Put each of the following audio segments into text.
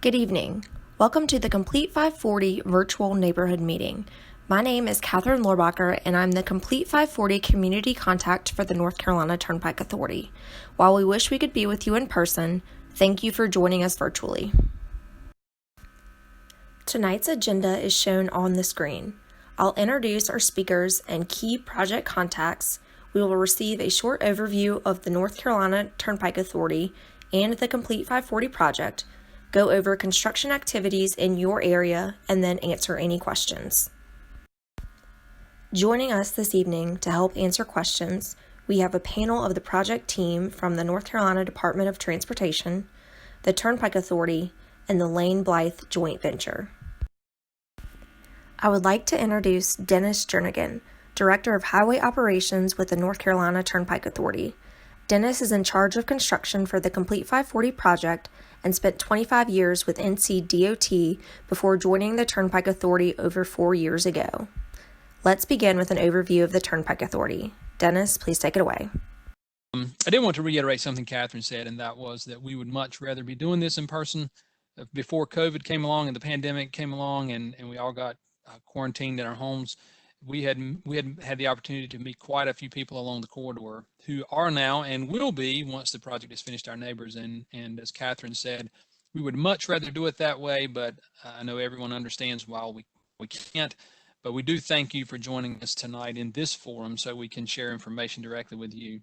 Good evening. Welcome to the Complete 540 virtual neighborhood meeting. My name is Catherine Lorbacher, and I'm the Complete 540 community contact for the North Carolina Turnpike Authority. While we wish we could be with you in person, thank you for joining us virtually. Tonight's agenda is shown on the screen. I'll introduce our speakers and key project contacts. We will receive a short overview of the North Carolina Turnpike Authority and the Complete 540 project, go over construction activities in your area, and then answer any questions. Joining us this evening to help answer questions, we have a panel of the project team from the North Carolina Department of Transportation, the Turnpike Authority, and the Lane Blythe Joint Venture. I would like to introduce Dennis Jernigan, Director of Highway Operations with the North Carolina Turnpike Authority. Dennis is in charge of construction for the Complete 540 project and spent 25 years with ncdot before joining the Turnpike Authority over 4 years ago. Let's begin with an overview of the Turnpike Authority. Dennis, please take it away. I did want to reiterate something Catherine said, and that was that we would much rather be doing this in person. Before COVID came along and the pandemic came along and we all got quarantined in our homes, we had the opportunity to meet quite a few people along the corridor who are now and will be, once the project is finished, our neighbors. And as Catherine said, we would much rather do it that way, but I know everyone understands why we can't. But we do thank you for joining us tonight in this forum so we can share information directly with you.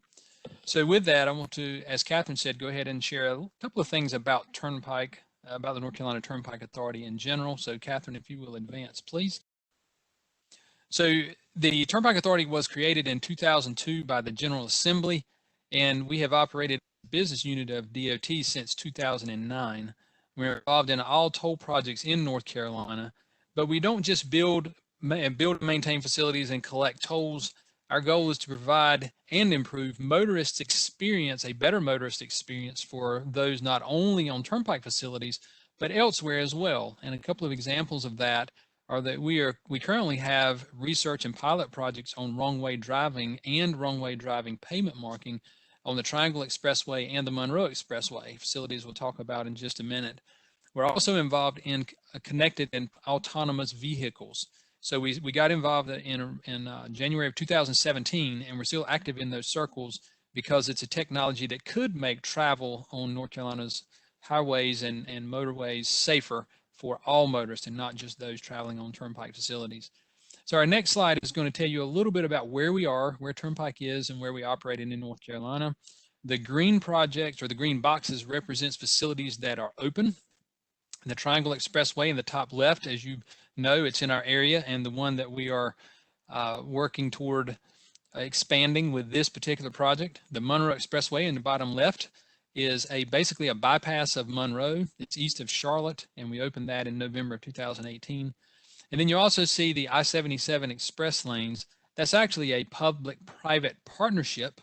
So with that, I want to, as Catherine said, go ahead and share a couple of things about Turnpike, about the North Carolina Turnpike Authority in general. So Catherine, if you will advance, please. So the Turnpike Authority was created in 2002 by the General Assembly, and we have operated a business unit of DOT since 2009. We're involved in all toll projects in North Carolina, but we don't just build and maintain facilities and collect tolls. Our goal is to provide and improve motorist experience, a better motorist experience for those not only on Turnpike facilities, but elsewhere as well. And a couple of examples of that are that we currently have research and pilot projects on wrong-way driving and wrong-way driving pavement marking on the Triangle Expressway and the Monroe Expressway, facilities we'll talk about in just a minute. We're also involved in connected and autonomous vehicles. So we got involved in January of 2017, and we're still active in those circles because it's a technology that could make travel on North Carolina's highways and motorways safer for all motorists and not just those traveling on Turnpike facilities. So our next slide is going to tell you a little bit about where we are, where Turnpike is, and where we operate in North Carolina. The green projects or the green boxes represents facilities that are open. The Triangle Expressway in the top left, as you know, it's in our area, and the one that we are working toward expanding with this particular project. The Monroe Expressway in the bottom left is basically a bypass of Monroe. It's east of Charlotte, and we opened that in November of 2018. And then you also see the I-77 express lanes. That's actually a public-private partnership,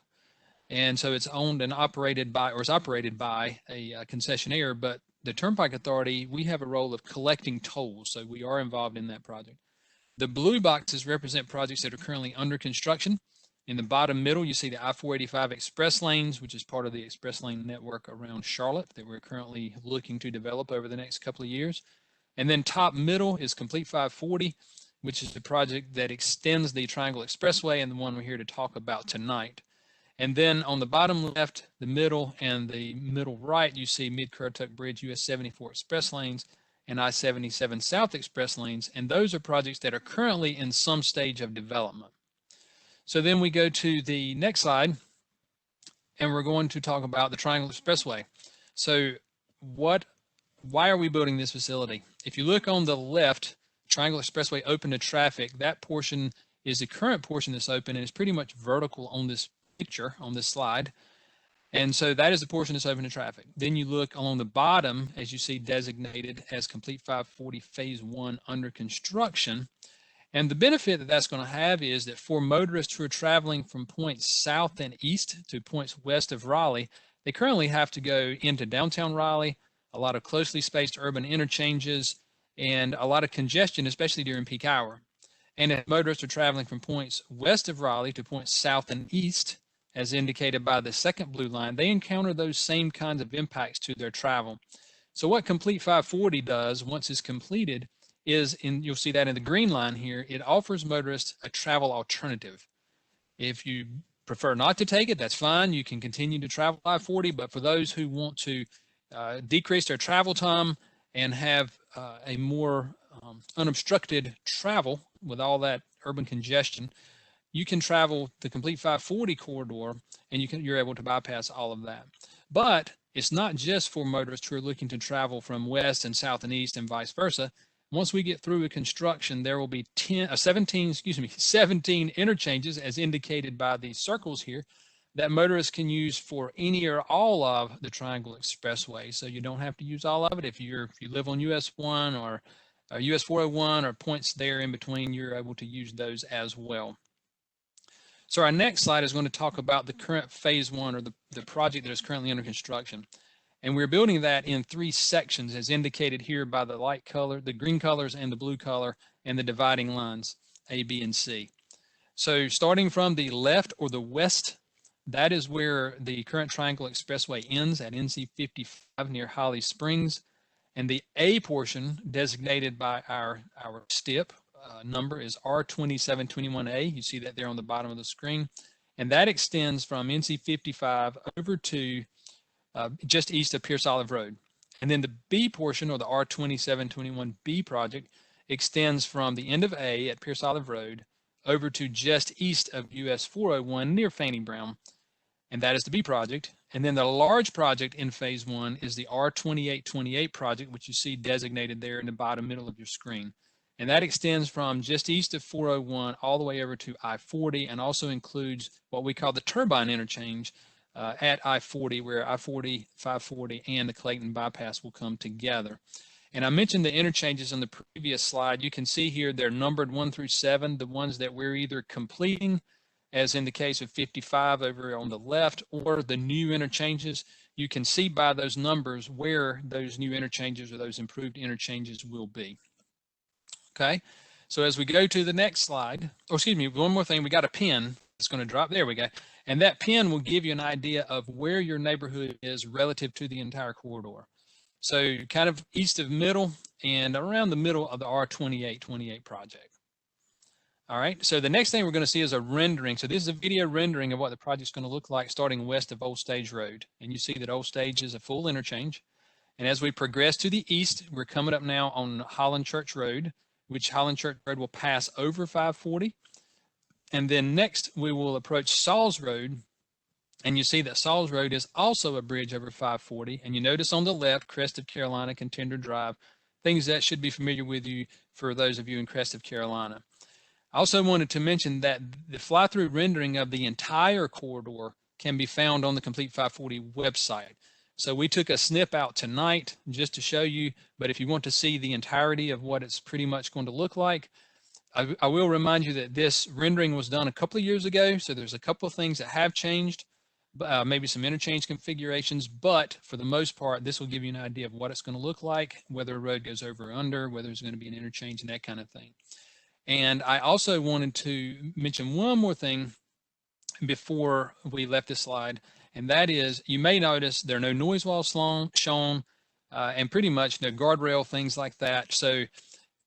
and so it's owned and operated by, or is operated by a concessionaire, but the Turnpike Authority, we have a role of collecting tolls, so we are involved in that project. The blue boxes represent projects that are currently under construction. In the bottom middle, you see the I-485 express lanes, which is part of the express lane network around Charlotte that we're currently looking to develop over the next couple of years. And then top middle is Complete 540, which is the project that extends the Triangle Expressway and the one we're here to talk about tonight. And then on the bottom left, the middle, and the middle right, you see Mid-Currituck Bridge US 74 express lanes and I-77 South express lanes, and those are projects that are currently in some stage of development. So then we go to the next slide, and we're going to talk about the Triangle Expressway. So why are we building this facility? If you look on the left, Triangle Expressway open to traffic, that portion is the current portion that's open, and it's pretty much vertical on this picture, on this slide. And so that is the portion that's open to traffic. Then you look along the bottom, as you see designated as Complete 540 Phase 1 under construction. And the benefit that that's going to have is that for motorists who are traveling from points south and east to points west of Raleigh, they currently have to go into downtown Raleigh, a lot of closely spaced urban interchanges, and a lot of congestion, especially during peak hour. And if motorists are traveling from points west of Raleigh to points south and east, as indicated by the second blue line, they encounter those same kinds of impacts to their travel. So what Complete 540 does once it's completed is, you'll see that in the green line here, it offers motorists a travel alternative. If you prefer not to take it, that's fine. You can continue to travel I-40, but for those who want to decrease their travel time and have a more unobstructed travel with all that urban congestion, you can travel the Complete 540 corridor, and you're able to bypass all of that. But it's not just for motorists who are looking to travel from west and south and east and vice versa. Once we get through with construction, there will be 17 interchanges, as indicated by these circles here, that motorists can use for any or all of the Triangle Expressway. So you don't have to use all of it. If you live on US 1 or US 401 or points there in between, you're able to use those as well. So our next slide is going to talk about the current phase 1, or the project that is currently under construction. And we're building that in 3 sections, as indicated here by the light color, the green colors and the blue color, and the dividing lines, A, B, and C. So starting from the left or the west, that is where the current Triangle Expressway ends at NC 55 near Holly Springs. And the A portion, designated by our STIP number, is R2721A. You see that there on the bottom of the screen. And that extends from NC 55 over to just east of Pierce Olive Road. And then the B portion, or the R2721B project, extends from the end of A at Pierce Olive Road over to just east of US 401 near Fanny Brown. And that is the B project. And then the large project in phase 1 is the R2828 project, which you see designated there in the bottom middle of your screen. And that extends from just east of 401 all the way over to I-40, and also includes what we call the turbine interchange at I-40, where I-40, 540, and the Clayton bypass will come together. And I mentioned the interchanges on the previous slide. You can see here they're numbered 1 through 7, the ones that we're either completing, as in the case of 55 over on the left, or the new interchanges. You can see by those numbers where those new interchanges or those improved interchanges will be. Okay, so as we go to the next slide, oh, excuse me, one more thing, we got a pin that's going to drop. There we go. And that pin will give you an idea of where your neighborhood is relative to the entire corridor. So kind of east of middle and around the middle of the R2828 project. All right, so the next thing we're going to see is a rendering. So this is a video rendering of what the project's going to look like starting west of Old Stage Road. And you see that Old Stage is a full interchange. And as we progress to the east, we're coming up now on Holland Church Road, which Holland Church Road will pass over 540. And then next we will approach Sauls Road, and you see that Sauls Road is also a bridge over 540. And you notice on the left, Crest of Carolina, Contender Drive, things that should be familiar with you for those of you in Crest of Carolina. I also wanted to mention that the fly-through rendering of the entire corridor can be found on the Complete 540 website. So we took a snip out tonight just to show you, but if you want to see the entirety of what it's pretty much going to look like, I will remind you that this rendering was done a couple of years ago, so there's a couple of things that have changed, maybe some interchange configurations, but for the most part, this will give you an idea of what it's going to look like, whether a road goes over or under, whether there's going to be an interchange and that kind of thing. And I also wanted to mention one more thing before we left this slide, and that is, you may notice there are no noise walls shown, and pretty much no guardrail, things like that. So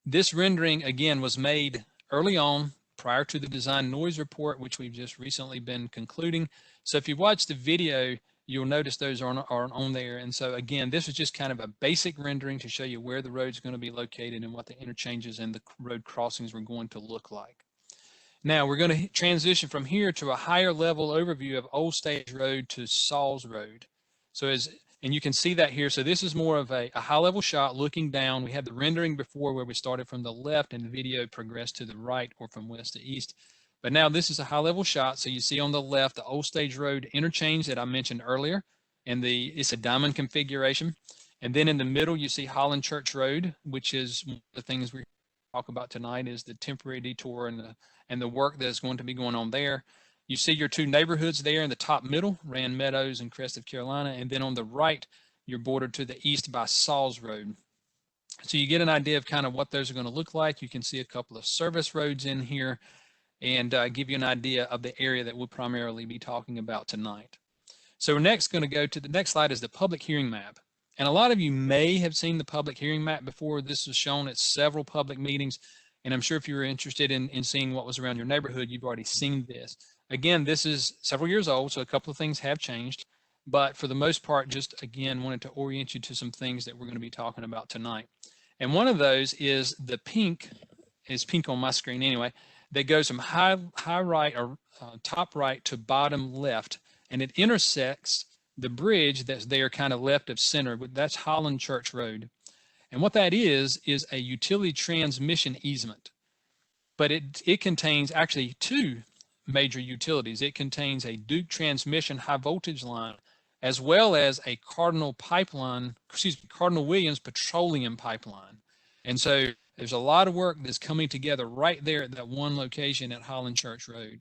this rendering, again, was made early on prior to the design noise report, which we've just recently been concluding. So if you watch the video, you'll notice those aren't on there. And so again, this is just kind of a basic rendering to show you where the road's going to be located and what the interchanges and the road crossings were going to look like. Now we're going to transition from here to a higher level overview of Old Stage Road to Sauls Road. So and you can see that here. So this is more of a high level shot looking down. We had the rendering before where we started from the left and the video progressed to the right or from west to east. But now this is a high level shot. So you see on the left, the Old Stage Road interchange that I mentioned earlier, and it's a diamond configuration. And then in the middle, you see Holland Church Road, which is one of the things we talk about tonight, is the temporary detour and the work that's going to be going on there. You see your two neighborhoods there in the top middle, Meadows and Crest of Carolina, and then on the right, you're bordered to the east by Sauls Road. So you get an idea of kind of what those are going to look like. You can see a couple of service roads in here and give you an idea of the area that we'll primarily be talking about tonight. So we're next going to go to the next slide is the public hearing map. And a lot of you may have seen the public hearing map before. This was shown at several public meetings. And I'm sure if you were interested in seeing what was around your neighborhood, you've already seen this. Again, this is several years old, so a couple of things have changed. But for the most part, just again, wanted to orient you to some things that we're going to be talking about tonight. And one of those is the pink, is pink on my screen anyway, that goes from high right or top right to bottom left, and it intersects the bridge that's there kind of left of center, but that's Holland Church Road. And what that is a utility transmission easement. But it contains actually two major utilities. It contains a Duke transmission high voltage line, as well as a Cardinal Williams petroleum pipeline. And so there's a lot of work that's coming together right there at that one location at Holland Church Road.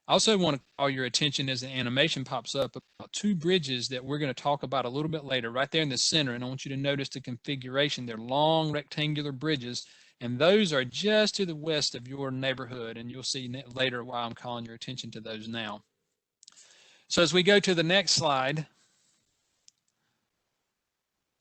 I also want to call your attention as the animation pops up about two bridges that we're going to talk about a little bit later, right there in the center. And I want you to notice the configuration. They're long rectangular bridges, and those are just to the west of your neighborhood. And you'll see later why I'm calling your attention to those now. So as we go to the next slide,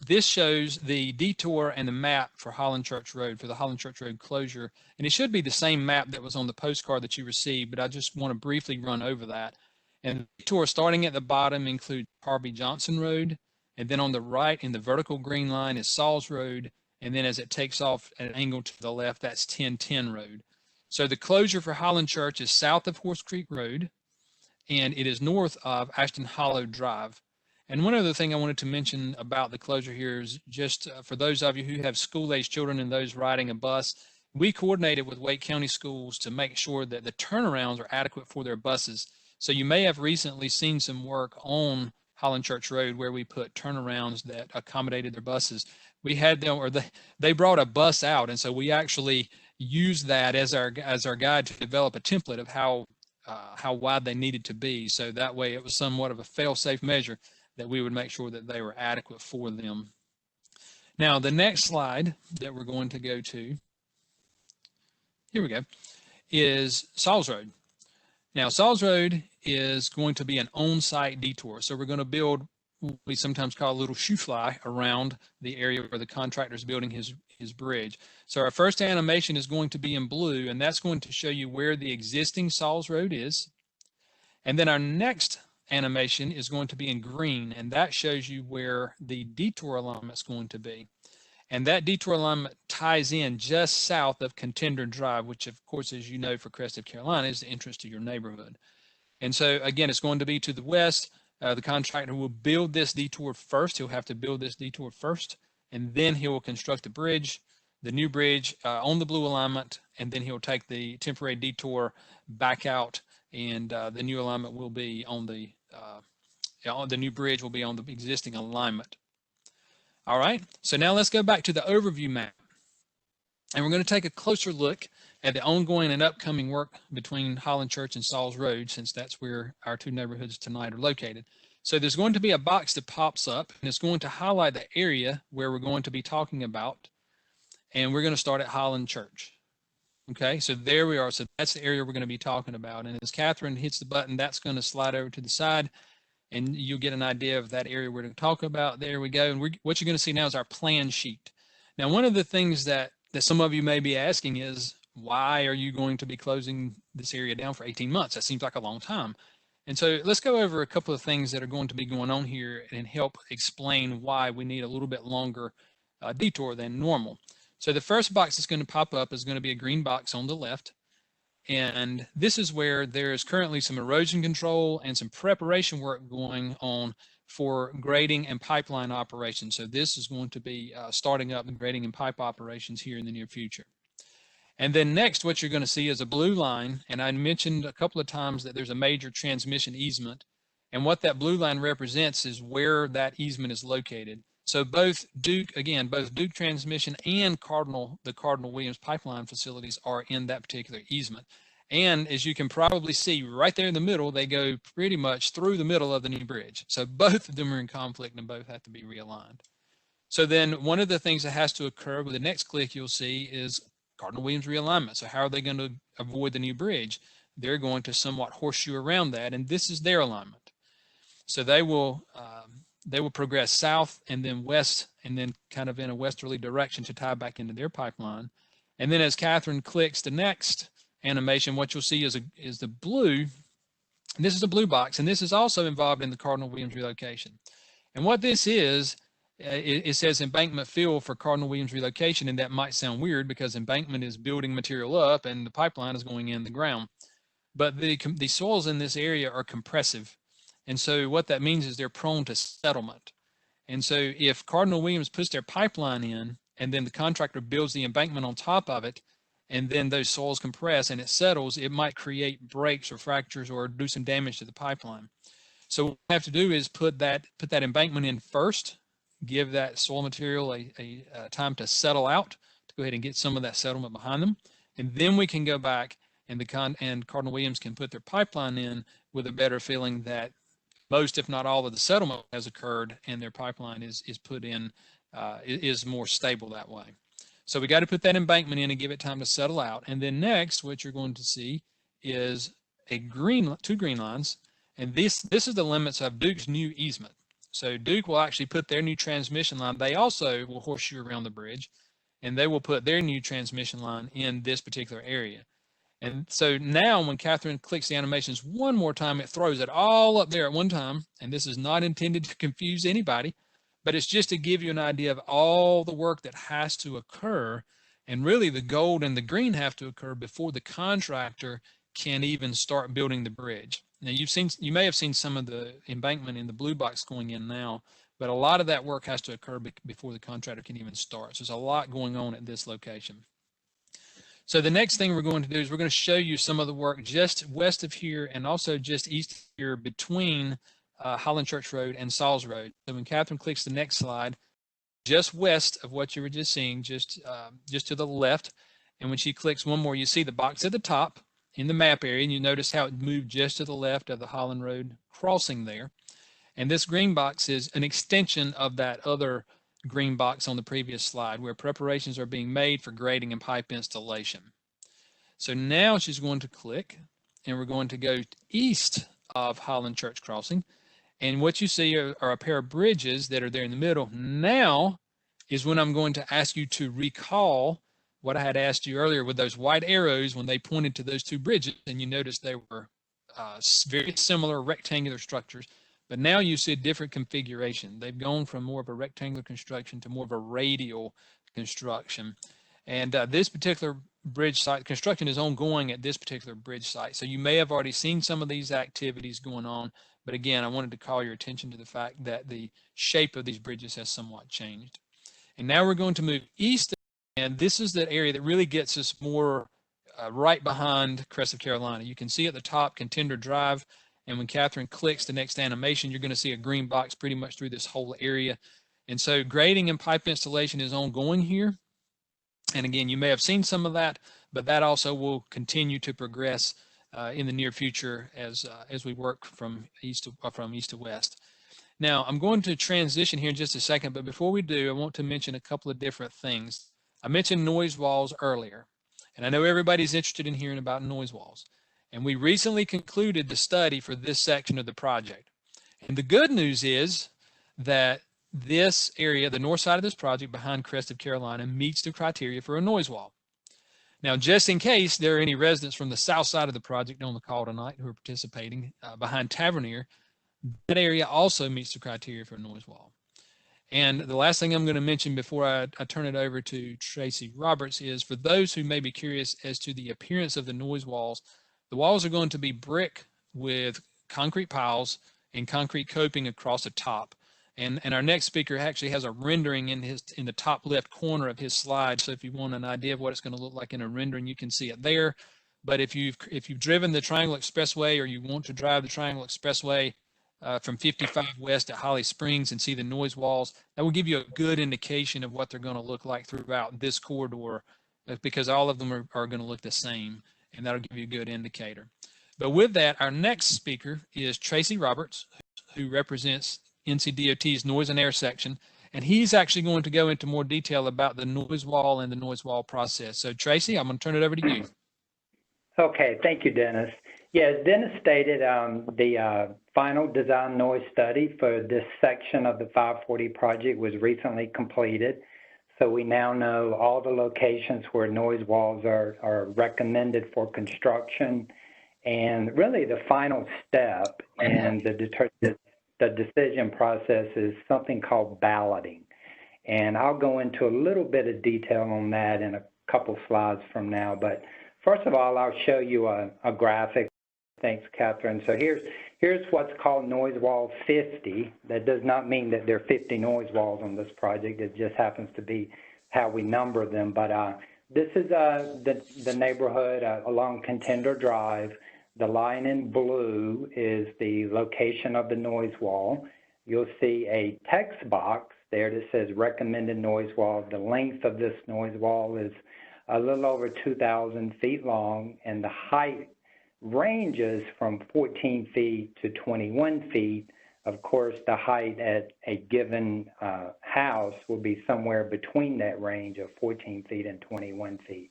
this shows the detour and the map for Holland Church Road, for the Holland Church Road closure. And it should be the same map that was on the postcard that you received, but I just want to briefly run over that. And the detour starting at the bottom includes Harvey Johnson Road, and then on the right in the vertical green line is Sauls Road, and then as it takes off at an angle to the left, that's 1010 Road. So the closure for Holland Church is south of Horse Creek Road, and it is north of Ashton Hollow Drive. And one other thing I wanted to mention about the closure here is just for those of you who have school-age children and those riding a bus, we coordinated with Wake County Schools to make sure that the turnarounds are adequate for their buses. So you may have recently seen some work on Holland Church Road where we put turnarounds that accommodated their buses. We had them, or they brought a bus out, and so we actually used that as our guide to develop a template of how wide they needed to be. So that way it was somewhat of a fail-safe measure that we would make sure that they were adequate for them. Now, the next slide that we're going to go to, here we go, is Sauls Road. Now, Sauls Road is going to be an on-site detour. So we're going to build what we sometimes call a little shoe fly around the area where the contractor is building his bridge. So our first animation is going to be in blue, and that's going to show you where the existing Sauls Road is. And then our next animation is going to be in green, and that shows you where the detour alignment is going to be. And that detour alignment ties in just south of Contender Drive, which of course, as you know, for Crest, Carolina, is the entrance to your neighborhood. And so again, it's going to be to the west. The contractor will build this detour first. He'll have to build this detour first, and then he will construct the bridge, the new bridge on the blue alignment, and then he'll take the temporary detour back out, and the new alignment will be on the new bridge will be on the existing alignment. All right, so now let's go back to the overview map, and we're going to take a closer look at the ongoing and upcoming work between Holland Church and Sauls Road, since that's where our two neighborhoods tonight are located. So there's going to be a box that pops up, and it's going to highlight the area where we're going to be talking about, and we're going to start at Holland Church. Okay, so there we are. So that's the area we're going to be talking about. And as Catherine hits the button, that's going to slide over to the side, and you'll get an idea of that area we're going to talk about. There we go. And what you're going to see now is our plan sheet. Now, one of the things that some of you may be asking is, why are you going to be closing this area down for 18 months? That seems like a long time. And so let's go over a couple of things that are going to be going on here and help explain why we need a little bit longer detour than normal. So the first box that's going to pop up is going to be a green box on the left. And this is where there is currently some erosion control and some preparation work going on for grading and pipeline operations. So this is going to be starting up the grading and pipe operations here in the near future. And then next, what you're going to see is a blue line. And I mentioned a couple of times that there's a major transmission easement. And what that blue line represents is where that easement is located. So both Duke Transmission and the Cardinal Williams pipeline facilities are in that particular easement. And as you can probably see right there in the middle, they go pretty much through the middle of the new bridge. So both of them are in conflict and both have to be realigned. So then one of the things that has to occur with the next click you'll see is Cardinal Williams realignment. So how are they going to avoid the new bridge? They're going to somewhat horseshoe around that, and this is their alignment. So they will they will progress south and then west, and then kind of in a westerly direction to tie back into their pipeline. And then as Catherine clicks the next animation, what you'll see is the blue. This is a blue box, and this is also involved in the Cardinal Williams relocation. And what this is, it says embankment fill for Cardinal Williams relocation, and that might sound weird because embankment is building material up and the pipeline is going in the ground. But the soils in this area are compressive. And so what that means is they're prone to settlement. And so if Cardinal Williams puts their pipeline in and then the contractor builds the embankment on top of it, and then those soils compress and it settles, it might create breaks or fractures or do some damage to the pipeline. So what we have to do is put that embankment in first, give that soil material a time to settle out, to go ahead and get some of that settlement behind them. And then we can go back and Cardinal Williams can put their pipeline in with a better feeling that most, if not all, of the settlement has occurred and their pipeline is put in, is more stable that way. So we got to put that embankment in and give it time to settle out. And then next, what you're going to see is two green lines. And this is the limits of Duke's new easement. So Duke will actually put their new transmission line. They also will horseshoe around the bridge, and they will put their new transmission line in this particular area. And so now when Catherine clicks the animations one more time, it throws it all up there at one time. And this is not intended to confuse anybody, but it's just to give you an idea of all the work that has to occur. And really the gold and the green have to occur before the contractor can even start building the bridge. Now you may have seen some of the embankment in the blue box going in now, but a lot of that work has to occur before the contractor can even start. So there's a lot going on at this location. So the next thing we're going to do is we're going to show you some of the work just west of here and also just east of here between Holland Church Road and Sauls Road. So when Catherine clicks the next slide, just west of what you were just seeing, just to the left, and when she clicks one more, you see the box at the top in the map area, and you notice how it moved just to the left of the Holland Road crossing there. And this green box is an extension of that other green box on the previous slide where preparations are being made for grading and pipe installation. So now she's going to click and we're going to go east of Holland Church Crossing. And what you see are a pair of bridges that are there in the middle. Now is when I'm going to ask you to recall what I had asked you earlier with those white arrows when they pointed to those two bridges, and you notice they were very similar rectangular structures. But now you see a different configuration. They've gone from more of a rectangular construction to more of a radial construction. And this particular bridge site, construction is ongoing at this particular bridge site. So you may have already seen some of these activities going on. But again, I wanted to call your attention to the fact that the shape of these bridges has somewhat changed. And now we're going to move east. And this is the area that really gets us more right behind Crest of Carolina. You can see at the top Contender Drive. And when Catherine clicks the next animation, you're going to see a green box pretty much through this whole area. And so grading and pipe installation is ongoing here. And again, you may have seen some of that, but that also will continue to progress in the near future as we work from east to west. Now, I'm going to transition here in just a second, but before we do, I want to mention a couple of different things. I mentioned noise walls earlier, and I know everybody's interested in hearing about noise walls. And we recently concluded the study for this section of the project. And the good news is that this area, the north side of this project behind Crest of Carolina, meets the criteria for a noise wall. Now, just in case there are any residents from the south side of the project on the call tonight who are participating behind Tavernier, that area also meets the criteria for a noise wall. And the last thing I'm going to mention before I turn it over to Tracy Roberts is for those who may be curious as to the appearance of the noise walls, the walls are going to be brick with concrete piles and concrete coping across the top. And our next speaker actually has a rendering in the top left corner of his slide. So if you want an idea of what it's going to look like in a rendering, you can see it there. But if you've driven the Triangle Expressway or you want to drive the Triangle Expressway from 55 West at Holly Springs and see the noise walls, that will give you a good indication of what they're going to look like throughout this corridor, because all of them are going to look the same. And that'll give you a good indicator. But with that, our next speaker is Tracy Roberts, who represents NCDOT's Noise and Air section. And he's actually going to go into more detail about the noise wall and the noise wall process. So Tracy, I'm going to turn it over to you. Okay, thank you, Dennis. Yeah, as Dennis stated, the final design noise study for this section of the 540 project was recently completed. So we now know all the locations where noise walls are recommended for construction. And really the final step in the decision process is something called balloting. And I'll go into a little bit of detail on that in a couple slides from now. But first of all, I'll show you a graphic. Thanks, Catherine. So here's what's called noise wall 50. That does not mean that there are 50 noise walls on this project. It just happens to be how we number them. But this is the neighborhood along Contender Drive. The line in blue is the location of the noise wall. You'll see a text box there that says recommended noise wall. The length of this noise wall is a little over 2,000 feet long, and the height ranges from 14 feet to 21 feet. Of course, the height at a given house will be somewhere between that range of 14 feet and 21 feet.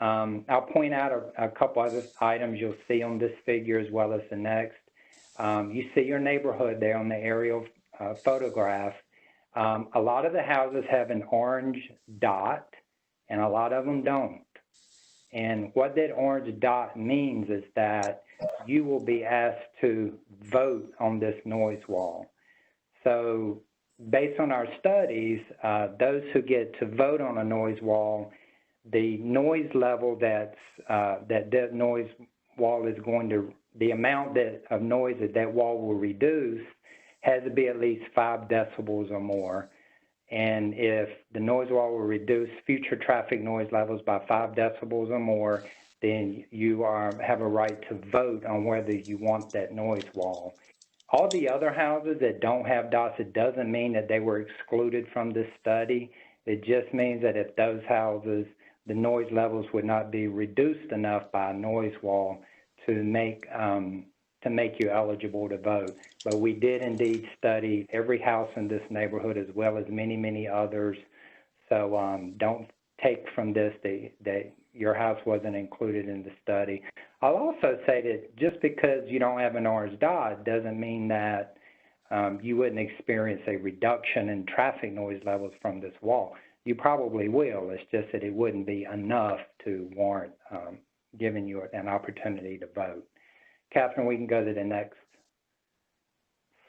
I'll point out a couple other items you'll see on this figure as well as the next. You see your neighborhood there on the aerial photograph. A lot of the houses have an orange dot, and a lot of them don't. And what that orange dot means is that you will be asked to vote on this noise wall. So based on our studies, those who get to vote on a noise wall, the noise level that noise wall is going to, the amount of noise that wall will reduce has to be at least 5 decibels or more. And if the noise wall will reduce future traffic noise levels by 5 decibels or more, then you have a right to vote on whether you want that noise wall. All the other houses that don't have dots, it doesn't mean that they were excluded from this study. It just means that if those houses, the noise levels would not be reduced enough by a noise wall to make you eligible to vote. But we did indeed study every house in this neighborhood as well as many, many others. So don't take from this that your house wasn't included in the study. I'll also say that just because you don't have an orange dot doesn't mean that you wouldn't experience a reduction in traffic noise levels from this wall. You probably will. It's just that it wouldn't be enough to warrant giving you an opportunity to vote. Catherine, we can go to the next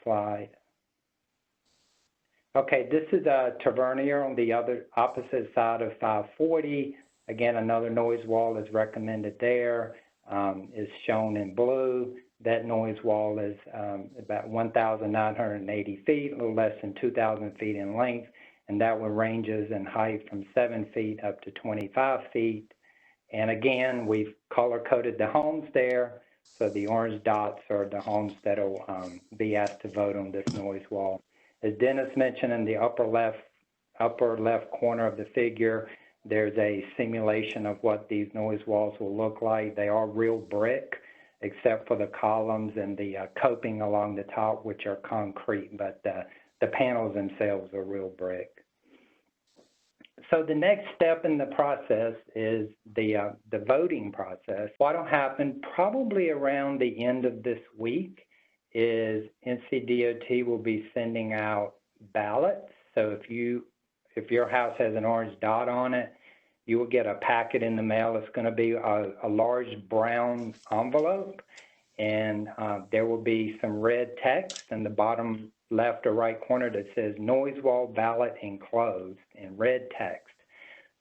slide. Okay, this is Tavernier on the opposite side of 540. Again, another noise wall is recommended there. Is shown in blue. That noise wall is about 1,980 feet, a little less than 2,000 feet in length, and that one ranges in height from 7 feet up to 25 feet. And again, we've color-coded the homes there. So the orange dots are the homes that will be asked to vote on this noise wall. As Dennis mentioned, in the upper left corner of the figure, there's a simulation of what these noise walls will look like. They are real brick, except for the columns and the coping along the top, which are concrete, but the panels themselves are real brick. So the next step in the process is the voting process. What will happen probably around the end of this week is NCDOT will be sending out ballots. So if your house has an orange dot on it, you will get a packet in the mail. It's going to be a large brown envelope, and there will be some red text in the bottom left or right corner that says noise wall ballot enclosed in red text.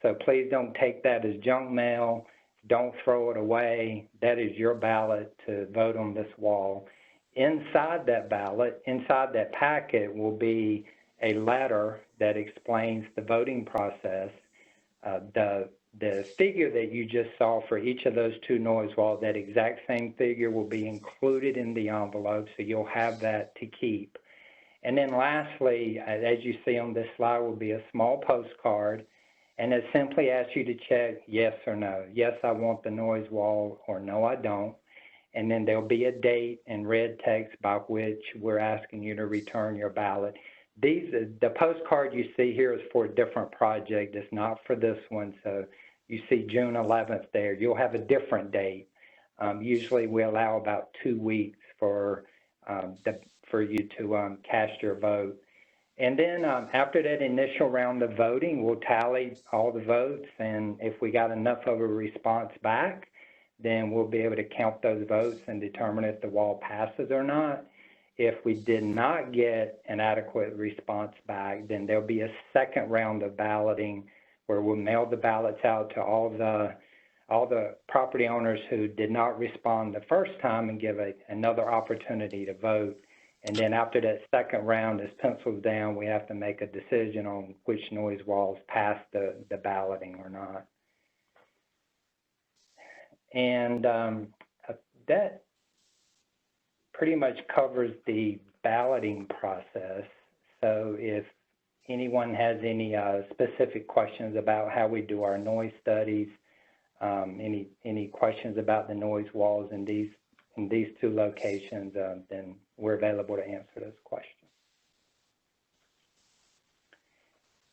So please don't take that as junk mail. Don't throw it away. That is your ballot to vote on this wall. Inside that ballot, inside that packet will be a letter that explains the voting process. The figure that you just saw for each of those two noise walls, that exact same figure will be included in the envelope, so you'll have that to keep. And then lastly, as you see on this slide, will be a small postcard, and it simply asks you to check yes or no. Yes, I want the noise wall, or no, I don't. And then there'll be a date in red text by which we're asking you to return your ballot. The postcard you see here is for a different project. It's not for this one. So you see June 11th there. You'll have a different date Usually we allow about 2 weeks for you to cast your vote. And then after that initial round of voting, we'll tally all the votes, and if we got enough of a response back, then we'll be able to count those votes and determine if the wall passes or not. If we did not get an adequate response back, then there'll be a second round of balloting where we'll mail the ballots out to all the property owners who did not respond the first time and give another opportunity to vote. And then after that second round is penciled down, we have to make a decision on which noise walls pass the balloting or not. And that pretty much covers the balloting process. So if anyone has any specific questions about how we do our noise studies, any questions about the noise walls in these two locations, then we're available to answer those questions.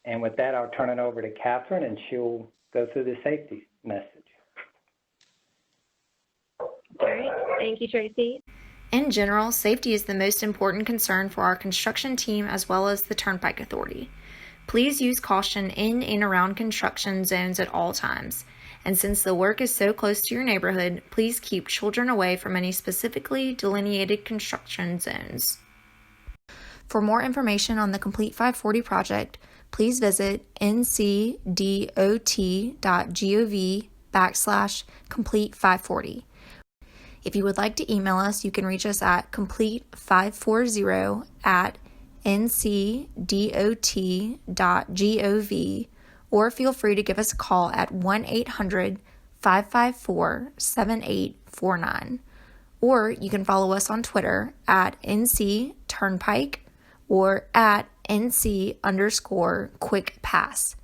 And with that, I'll turn it over to Catherine, and she'll go through the safety message. All right, thank you, Tracy. In general, safety is the most important concern for our construction team as well as the Turnpike Authority. Please use caution in and around construction zones at all times. And since the work is so close to your neighborhood, please keep children away from any specifically delineated construction zones. For more information on the Complete 540 project, please visit ncdot.gov/complete540. If you would like to email us, you can reach us at complete540@ncdot.gov, or feel free to give us a call at 1-800-554-7849. Or you can follow us on Twitter at @NCTurnpike or at @NC_QuickPass.